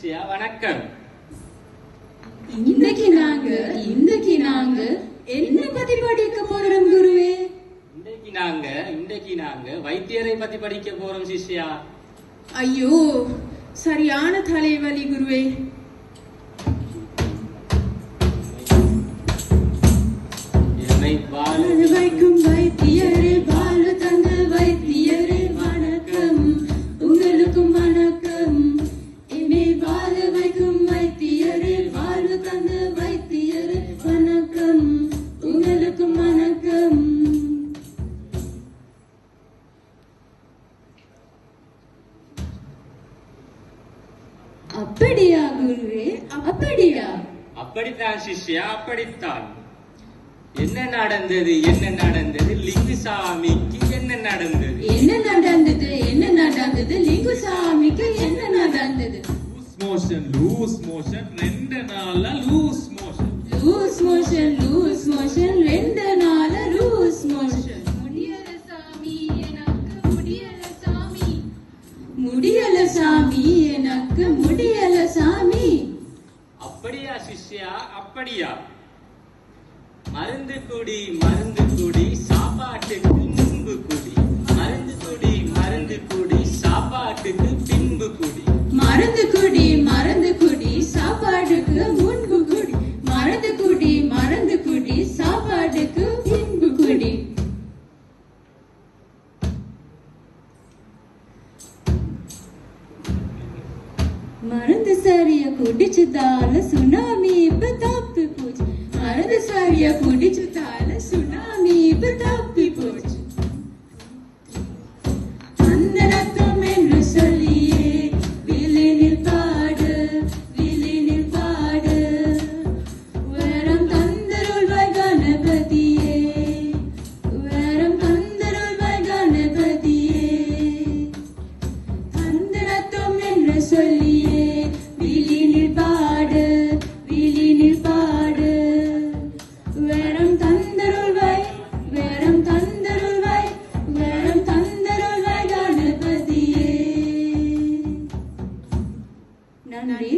சிஷ்யா வணக்கம். இன்னைக்கு நாங்க என்ன பத்தி படிக்க போறோம் குருவே? இன்றைக்கு நாங்க வைத்தியரை பத்தி படிக்க போறோம் சிஷ்யா. ஐயோ, சரியான தலைவலி குருவே. என்னை வாழ வைக்கும் வைத்தியரே, வாழ்வு தந்த வைத்தியரே வணக்கம். உங்களுக்கும் வணக்கம். என்னை வாழ வைக்கும் வைத்தியரே, வாழ்வு தந்த வைத்தியரே வணக்கம். உங்களுக்கும் வணக்கம். அப்படியா குருவே? அப்படியா? அப்படித்தான் சிஷ்யா, அப்படித்தான். என்ன நடந்தது லிங்குசாமிக்கு? என்ன நடந்தது லிங்குசாமிக்கு? என்ன நடந்தது? லூஸ் மோஷன் 2 நாளா லூஸ் மோஷன். லூஸ் மோஷன் 2 நாளா லூஸ் மோஷன். முடியல சாமி, எனக்கு முடியல சாமி. அப்படியா சிஷ்யா, அப்படியா? மருந்து குடி சாப்பாட்டுக்கு முன்பு குடி. மருந்து குடி சாப்பாட்டுக்கு பின்பு குடி. மருந்து குடி சாப்பாட்டுக்கு முன்பு குடி. மருந்து குடி சாப்பாட்டுக்கு பின்பு குடி. மருந்து சரியா குடிச்சதால சுனாமி இப்ப தப்பி போச்சு. மருந்து சரியா குடிச்சதால சுனாமி இப்ப தப்பி போச்சு. அந்த ரத்தம் என்று சொல்லியே விழினில் பாடு. வேரம் தந்தருள்வாய் கணபதியே. அந்த ரத்தம் என்று சொல்லியே விழினில் பாடு. வேரம் தந்தருள்வாய் கணபதியே. நன்றி.